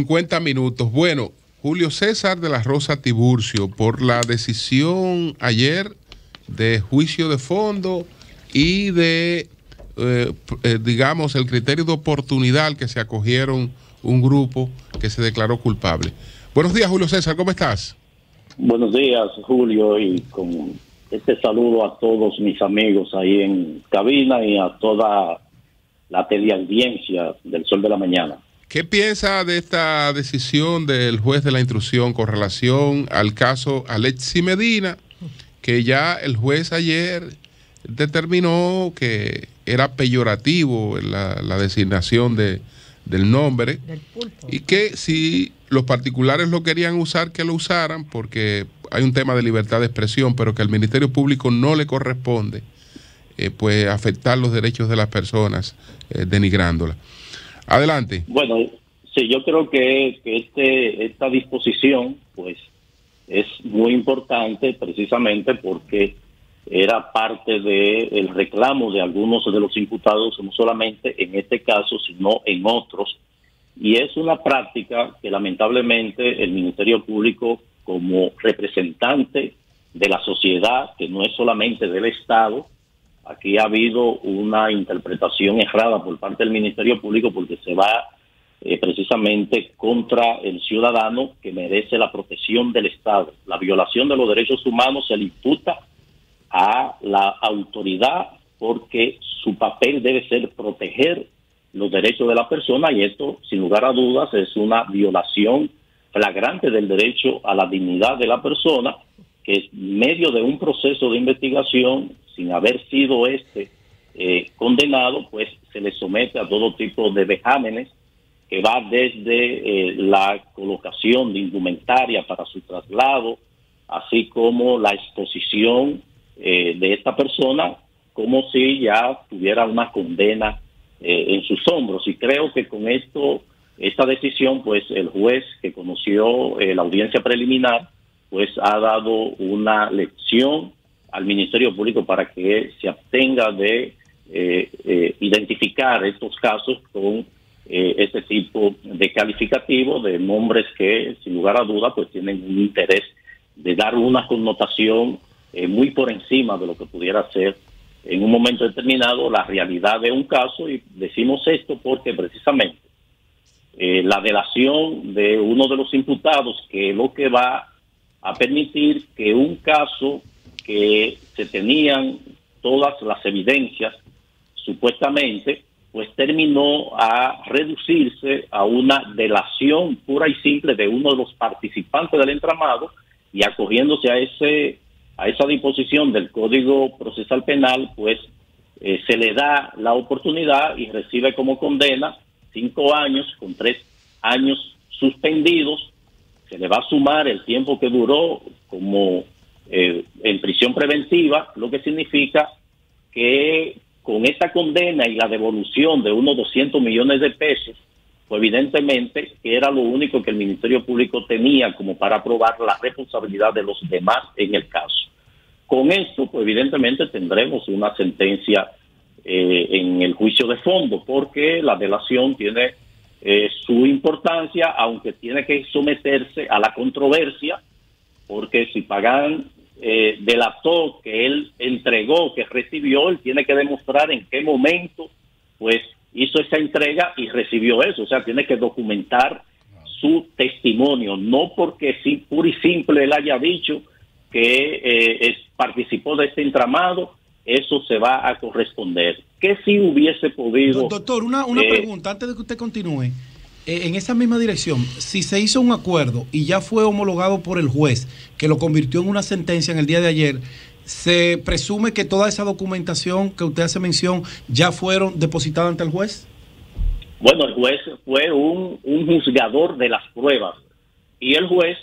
50 minutos. Bueno, Julio César de la Rosa Tiburcio, por la decisión ayer de juicio de fondo y de, digamos, el criterio de oportunidad al que se acogieron un grupo que se declaró culpable. Buenos días, Julio César, ¿cómo estás? Buenos días, Julio, y con este saludo a todos mis amigos ahí en cabina y a toda la teleaudiencia del Sol de la Mañana. ¿Qué piensa de esta decisión del juez de la instrucción con relación al caso Alexis Medina, que ya el juez ayer determinó que era peyorativo la designación del nombre y que si los particulares lo querían usar, que lo usaran, porque hay un tema de libertad de expresión, pero que al Ministerio Público no le corresponde pues afectar los derechos de las personas denigrándolas? Adelante. Bueno, sí, yo creo que esta disposición pues es muy importante precisamente porque era parte del reclamo de algunos de los imputados, no solamente en este caso, sino en otros. Y es una práctica que lamentablemente el Ministerio Público, como representante de la sociedad, que no es solamente del Estado, aquí ha habido una interpretación errada por parte del Ministerio Público porque se va precisamente contra el ciudadano que merece la protección del Estado. La violación de los derechos humanos se le imputa a la autoridad porque su papel debe ser proteger los derechos de la persona, y esto, sin lugar a dudas, es una violación flagrante del derecho a la dignidad de la persona, que en medio de un proceso de investigación, sin haber sido condenado, pues se le somete a todo tipo de vejámenes, que va desde la colocación de indumentaria para su traslado, así como la exposición de esta persona, como si ya tuviera una condena en sus hombros. Y creo que con esta decisión, pues el juez que conoció la audiencia preliminar, pues ha dado una lección al Ministerio Público para que se abstenga de identificar estos casos con este tipo de calificativo de nombres que, sin lugar a duda, pues tienen un interés de dar una connotación muy por encima de lo que pudiera ser en un momento determinado la realidad de un caso. Y decimos esto porque precisamente la delación de uno de los imputados, que es lo que va a permitir que un caso que se tenían todas las evidencias, supuestamente, pues terminó a reducirse a una delación pura y simple de uno de los participantes del entramado, y acogiéndose a esa disposición del Código Procesal Penal, pues se le da la oportunidad y recibe como condena 5 años con 3 años suspendidos. Se le va a sumar el tiempo que duró como en prisión preventiva, lo que significa que con esta condena y la devolución de unos 200 millones de pesos, pues evidentemente que era lo único que el Ministerio Público tenía como para probar la responsabilidad de los demás en el caso. Con esto, pues evidentemente tendremos una sentencia en el juicio de fondo, porque la delación tiene su importancia, aunque tiene que someterse a la controversia, porque si Pagán delató que él entregó, que recibió, él tiene que demostrar en qué momento pues hizo esa entrega y recibió eso. O sea, tiene que documentar su testimonio, no porque sí, puro y simple él haya dicho que participó de este entramado, eso se va a corresponder. ¿Qué si hubiese podido? Doctor, una pregunta antes de que usted continúe. En esa misma dirección, si se hizo un acuerdo y ya fue homologado por el juez, que lo convirtió en una sentencia en el día de ayer, ¿se presume que toda esa documentación que usted hace mención ya fueron depositadas ante el juez? Bueno, el juez fue un juzgador de las pruebas, y el juez,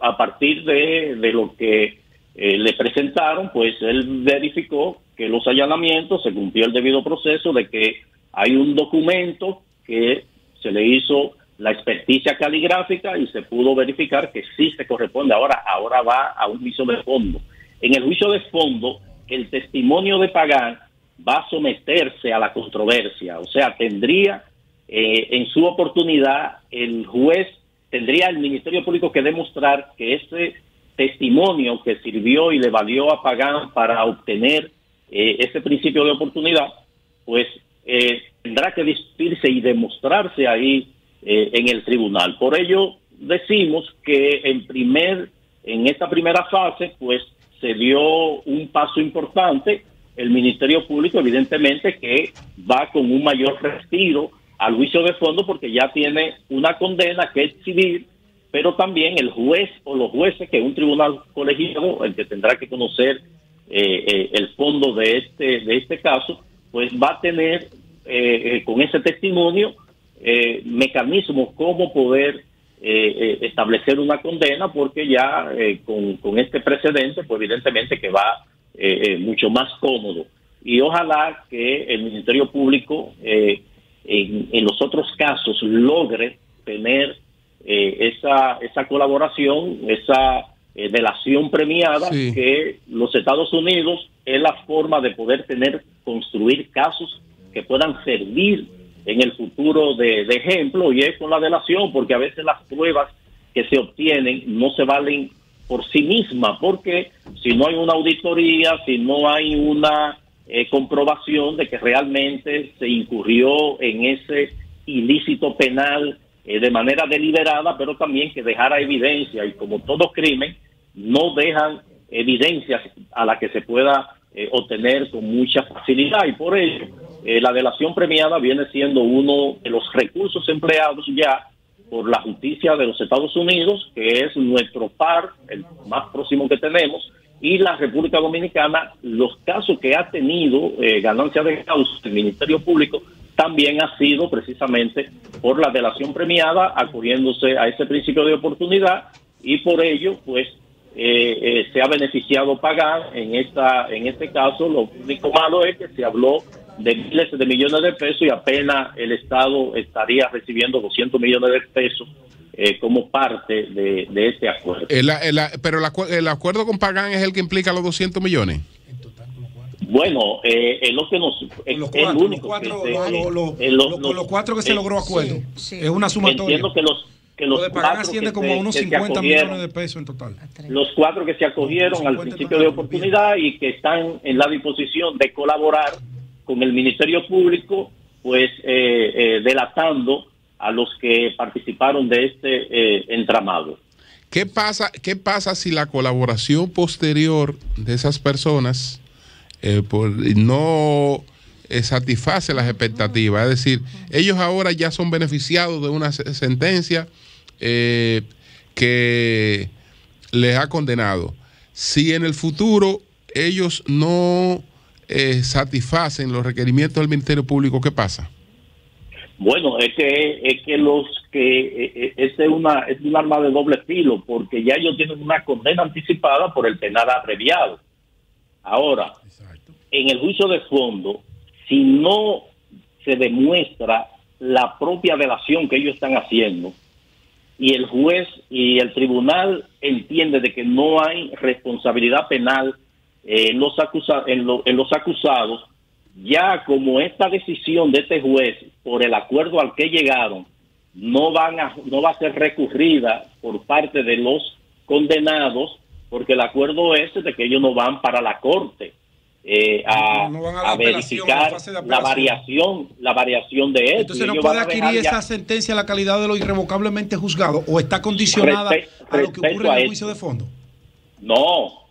a partir de lo que le presentaron, pues él verificó que los allanamientos se cumplió el debido proceso, de que hay un documento que se le hizo la experticia caligráfica y se pudo verificar que sí se corresponde. Ahora va a un juicio de fondo. En el juicio de fondo, el testimonio de Pagán va a someterse a la controversia, o sea, tendría en su oportunidad el juez tendría el Ministerio Público que demostrar que ese testimonio que sirvió y le valió a Pagán para obtener ese principio de oportunidad, pues tendrá que discutirse y demostrarse ahí en el tribunal. Por ello decimos que en esta primera fase, pues se dio un paso importante. El Ministerio Público, evidentemente, que va con un mayor respiro al juicio de fondo porque ya tiene una condena que exhibir, pero también el juez o los jueces, que es un tribunal colegiado, el que tendrá que conocer el fondo de este caso, pues va a tener con ese testimonio mecanismos como poder establecer una condena, porque ya con este precedente, pues evidentemente que va mucho más cómodo. Y ojalá que el Ministerio Público en los otros casos logre tener esa colaboración, esa delación premiada, sí, que los Estados Unidos es la forma de poder construir casos que puedan servir en el futuro de ejemplo, y es con la delación, porque a veces las pruebas que se obtienen no se valen por sí mismas, porque si no hay una auditoría, si no hay una comprobación de que realmente se incurrió en ese ilícito penal de manera deliberada, pero también que dejara evidencia, y como todo crimen, no dejan evidencias a la que se pueda obtener con mucha facilidad, y por ello la delación premiada viene siendo uno de los recursos empleados ya por la justicia de los Estados Unidos, que es nuestro par, el más próximo que tenemos, y la República Dominicana. Los casos que ha tenido ganancia de causa el Ministerio Público también ha sido precisamente por la delación premiada, acudiéndose a ese principio de oportunidad, y por ello pues se ha beneficiado Pagán en este caso. Lo único malo es que se habló de miles de millones de pesos y apenas el Estado estaría recibiendo 200 millones de pesos como parte de este acuerdo. Pero el acuerdo con Pagán es el que implica los 200 millones. Bueno, es lo que nos... Los cuatro que se logró acuerdo. Sí, sí. Es una sumatoria. Entiendo que los de Pagán asciende como a unos 50 millones de pesos en total. Los 4 que se acogieron al principio de oportunidad y que están en la disposición de colaborar con el Ministerio Público, pues delatando a los que participaron de este entramado. ¿Qué pasa si la colaboración posterior de esas personas no satisface las expectativas? Es decir, ellos ahora ya son beneficiados de una sentencia que les ha condenado. Si en el futuro ellos no satisfacen los requerimientos del Ministerio Público, ¿qué pasa? Bueno, es un arma de doble filo, porque ya ellos tienen una condena anticipada por el penal abreviado. Ahora, exacto, en el juicio de fondo, si no se demuestra la propia delación que ellos están haciendo, y el juez y el tribunal entiende de que no hay responsabilidad penal en los acusados, ya como esta decisión de este juez por el acuerdo al que llegaron no va a ser recurrida por parte de los condenados, porque el acuerdo es de que ellos no van para la corte a verificar la variación de esto. Entonces no puede adquirir esa sentencia la calidad de lo irrevocablemente juzgado, o está condicionada a lo que ocurre en el juicio de fondo. No,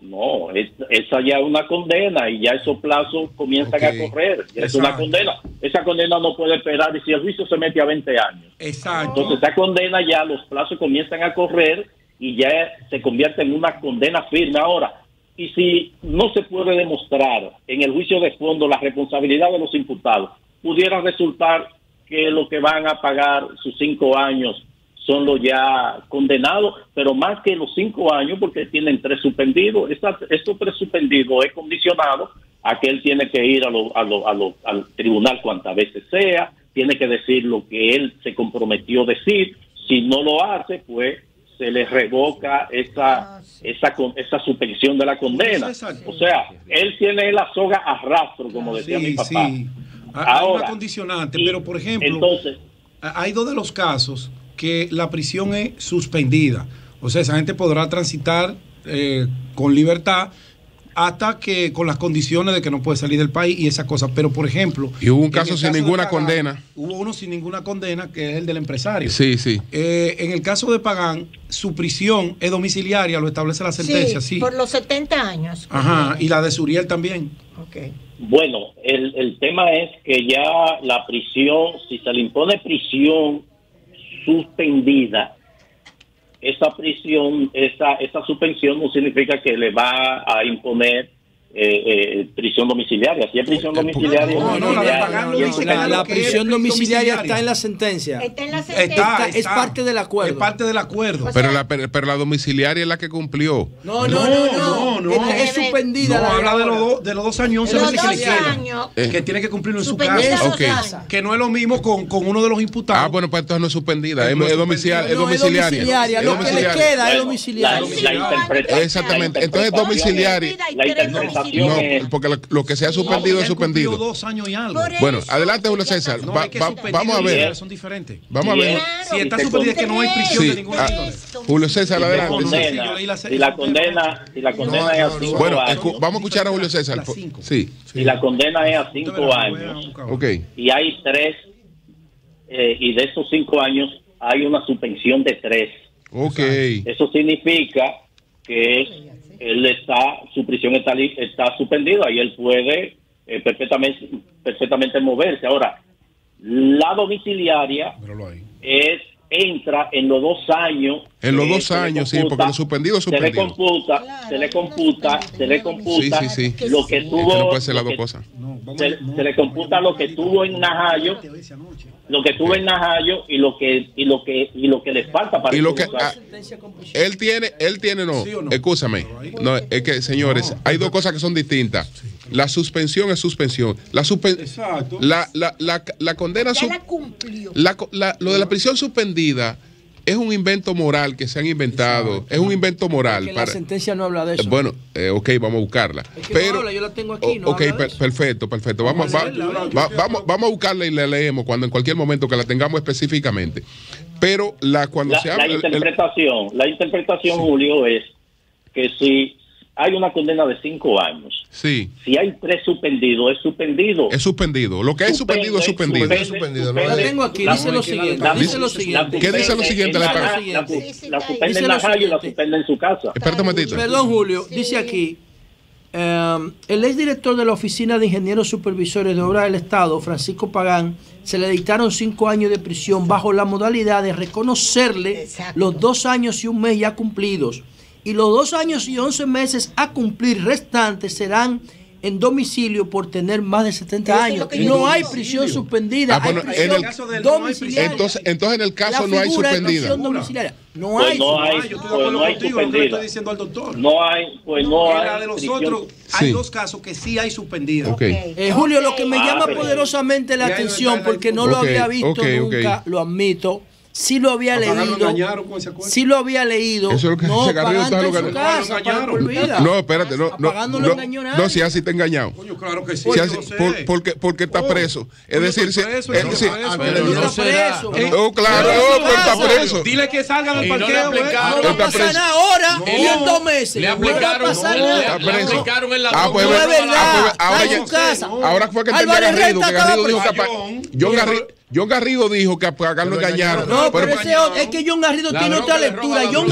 esa ya es una condena y ya esos plazos comienzan a correr. Es una condena. Esa condena no puede esperar, y si el juicio se mete a 20 años. Exacto. Entonces esa condena ya, los plazos comienzan a correr y ya se convierte en una condena firme. Ahora, y si no se puede demostrar en el juicio de fondo la responsabilidad de los imputados, pudiera resultar que lo que van a pagar sus 5 años son los ya condenados, pero más que los 5 años, porque tienen 3 suspendidos. Estos 3 suspendidos es condicionado a que él tiene que ir al tribunal cuantas veces sea, tiene que decir lo que él se comprometió a decir. Si no lo hace, pues se le revoca esa suspensión de la condena. O sea, él tiene la soga a rastro, como decía mi papá. Sí. Hay una condicionante, pero por ejemplo, entonces, hay dos de los casos que la prisión es suspendida. O sea, esa gente podrá transitar con libertad hasta que con las condiciones de que no puede salir del país y esas cosas. Pero, por ejemplo... Y hubo un caso sin ninguna condena. Hubo uno sin ninguna condena, que es el del empresario. Sí, sí. En el caso de Pagán, su prisión es domiciliaria, lo establece la sentencia, sí. Por los 70 años. Ajá, y la de Suriel también. Okay. Bueno, el tema es que ya la prisión, si se le impone prisión suspendida, esa prisión, esa suspensión no significa que le va a imponer prisión domiciliaria. Si es prisión domiciliaria, la prisión domiciliaria está en la sentencia. Está en la sentencia. Es parte del acuerdo. Es parte del acuerdo. Pero la domiciliaria es la que cumplió. No. Es suspendida. No, habla de los 2 años, 11 meses que le quedan. Que tiene que cumplirlo en su casa. Okay. Que no es lo mismo con uno de los imputados. Ah, bueno, pues entonces no es suspendida. Es domiciliaria. Lo que le queda es domiciliaria. Exactamente. Entonces es domiciliaria. La interpretación no, porque lo que se ha suspendido es suspendido. 2 años y algo. Bueno, adelante, Julio César. Vamos a ver. Son diferentes. Vamos a ver. Si está suspendida es que no hay prisión de ningún índole. Julio César, adelante. Si la condena es a 5 bueno, años. Vamos a escuchar a Julio César. Sí. Si la condena es a 5 años. Okay. Y hay 3, y de esos 5 años hay una suspensión de 3. Okay. Eso significa que su prisión está suspendida y él puede perfectamente moverse. Ahora, la domiciliaria entra en los 2 años. En los 2 años, sí, porque lo suspendido es suspendido. Se le computa sí. Lo que tuvo. No puede ser las dos cosas. Se le computa lo que tuvo en Najayo, y lo que le falta para y lo que él tiene no, escúchame, no, es que señores, hay dos cosas que son distintas. La suspensión es suspensión. La condena lo de la prisión suspendida es un invento moral que se han inventado. Exacto. Es un invento moral. La sentencia no habla de eso. Bueno, ok, vamos a buscarla. Es que pero no habla, yo la tengo aquí. No perfecto. Vamos a buscarla y la leemos en cualquier momento que la tengamos específicamente. Pero cuando se habla. La interpretación, Julio, es que si hay una condena de 5 años. Sí. Si hay 3 suspendidos, es suspendido. Es suspendido. Lo que es suspendido es suspendido. Lo tengo aquí. Dice lo siguiente. ¿Qué dice lo siguiente? La suspende en la calle y la suspende en su casa. Espérate un momentito. Perdón, Julio. Dice aquí. El exdirector de la Oficina de Ingenieros Supervisores de Obras del Estado, Francisco Pagán, se le dictaron 5 años de prisión bajo la modalidad de reconocerle los 2 años y 1 mes ya cumplidos. Y los 2 años y 11 meses a cumplir restantes serán en domicilio por tener más de 70 años. No hay prisión suspendida. Bueno, hay prisión domiciliaria. Entonces en el caso no hay suspendida. No hay suspendido. No hay. De los otros, hay 2 casos que sí hay suspendida. Julio, lo que me llama poderosamente la atención, porque no lo había visto nunca, lo admito. Sí lo había leído. Eso es lo que no, se Garrido está en su casa, no, espérate, no engañó nadie. No, si así te engañado. Coño, claro que sí. Si así, porque está preso. Es decir, no está preso. Claro, está preso. Dile que salga del parqueo. No va a pasar nada ahora y en 2 meses. Le aplicaron en la no es verdad. Ahora fue que Garrido dijo que John Garrido dijo que a Pagán lo engañaron. No, pero es que John Garrido tiene otra lectura. No,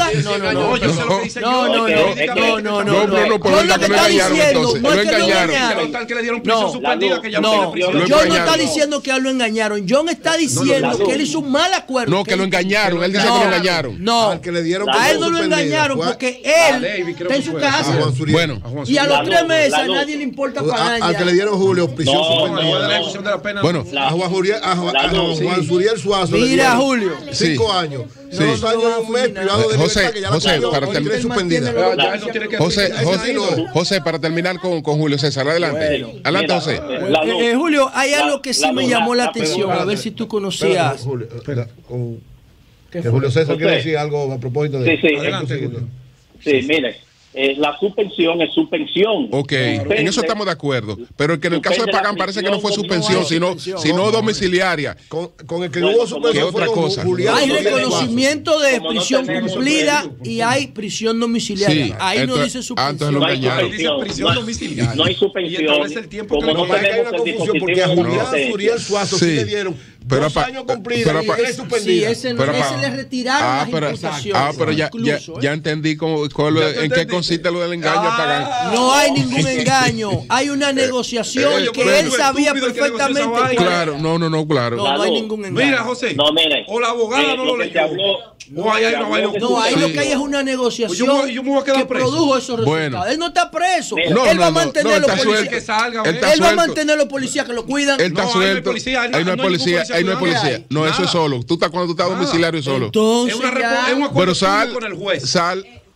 John no está diciendo que a él lo engañaron. John está diciendo que él hizo un mal acuerdo. No, que lo engañaron. Él dice que lo engañaron. No, a él no lo engañaron porque él está en su casa. Bueno, y a los 3 meses a nadie le importa pagar. Al que le dieron Julio prisión suspendida. Bueno, a Juan Suriel Suazo. Mira, Julio. 5 años. 2 años y 1 mes privado de libertad que ya José, para terminar con Julio César, adelante. Adelante, José. Julio, hay algo que sí me llamó la atención, a ver si tú conocías. Espera, que Julio César quiere decir algo a propósito de... Sí, mire. la suspensión es suspensión. Ok, en eso estamos de acuerdo. Pero que en el caso de Pagán parece que no fue suspensión, sino domiciliaria. Con el que hubo suspensión otra cosa. Hay reconocimiento de prisión cumplida y hay prisión domiciliaria. Sí, Ahí no dice suspensión. No hay engañaron. suspensión. No hay suspensión. Y establece el tiempo que Como no Hay tenemos una el confusión porque a dispositivo Julián Suazo sí le dieron Pero 2 pa- años cumplidos pero y pa- 3 Sí, suspendidas. ese, Pero ese pa- le retiraron las imputaciones. pero ya incluso, ya entendí en qué consiste lo del engaño a Pagán. No hay ningún engaño. Hay una negociación que él sabía perfectamente. Claro, no, claro. No hay ningún engaño. Mira, José. No, mire. O la abogada no lo que se leyó. habló. O ahí no va No, ahí lo que hay es una negociación Yo me voy a quedar que preso. produjo esos resultados. Bueno. Él no está preso. No, Él va a mantener los está policías. suelto. Que salga, Él está Él va a suelto. mantener los policías que lo cuidan. Él está No, ahí no hay suelto. policía, Ahí no hay ningún policía. Ahí no hay policía. policía. No, eso Nada. es solo. Cuando tú estás domiciliario solo. Entonces, Es un ya- acuerdo Pero sal, con el juez.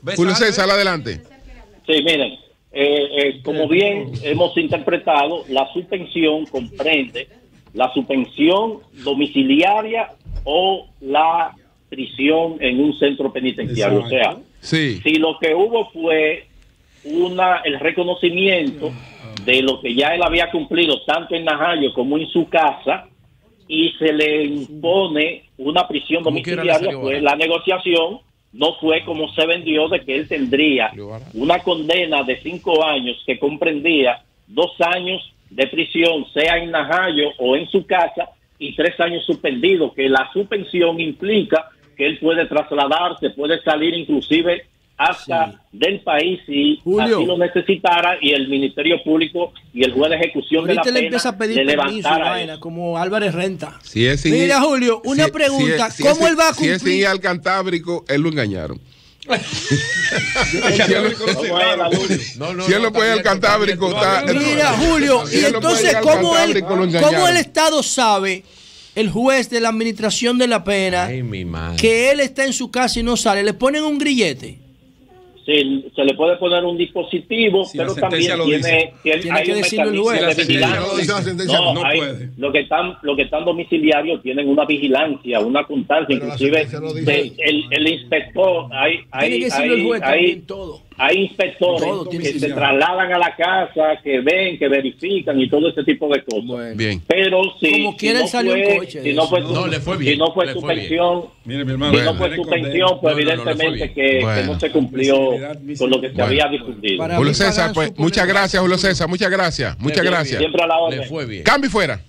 Ve, Julio sal, César, adelante. Sí, miren, como bien hemos interpretado, la suspensión comprende la suspensión domiciliaria o la prisión en un centro penitenciario. O sea, Sí. si lo que hubo fue el reconocimiento de lo que ya él había cumplido tanto en Najayo como en su casa y se le impone una prisión Como quiera le domiciliaria, salió pues barato. la negociación no fue como se vendió, de que él tendría una condena de 5 años que comprendía 2 años de prisión, sea en Najayo o en su casa, y 3 años suspendidos, que la suspensión implica que él puede trasladarse, puede salir inclusive hasta del país si Julio. así lo necesitara, y el Ministerio Público y el juez de ejecución de la Ahorita le pena empieza a pedir le permiso y levantara vaina, eso. como Álvarez Renta. Si es sin Mira, ir- Julio, una si- pregunta. si ¿Cómo es- él va a Si es sin ir cumplir? al Cantábrico, él lo engañaron. Si él no puede ir al Cantábrico, está. Mira, Julio, Si y él no puede entonces, ir al ¿cómo Cantábrico, lo el engañaron. Estado sabe, el juez de la administración de la pena, Ay, mi madre. que él está en su casa y no sale? ¿Le ponen un grillete? Sí, se le puede poner un dispositivo, Si la pero sentencia también lo tiene Tiene hay que un decirlo el mecanismo juez. de Si la sentencia vigilancia. no lo dice, la sentencia no hay- puede. Lo que están domiciliarios tienen una vigilancia, una constancia, Pero la inclusive sentencia no dice el inspector, Tiene que decirlo el juez también todo. hay inspectores Todo tiene que que se ser. trasladan a la casa, que ven, que verifican y todo ese tipo de cosas. Bien. Pero Como quiera, no él salió en fue, coche de si no eso. fue, No, le fue bien, si no fue le fue suspensión, Mire, mi hermano. si no Bueno. fue suspensión, pues No, no, no, le fue evidentemente bien. que Bueno. no se cumplió Felicidad, con lo que se Bueno. había difundido. Para Julio mí, Pagán César, pues supone- muchas gracias, Julio César, muchas gracias. Muchas gracias. Siempre a la orden. Le fue bien. Cambio y fuera.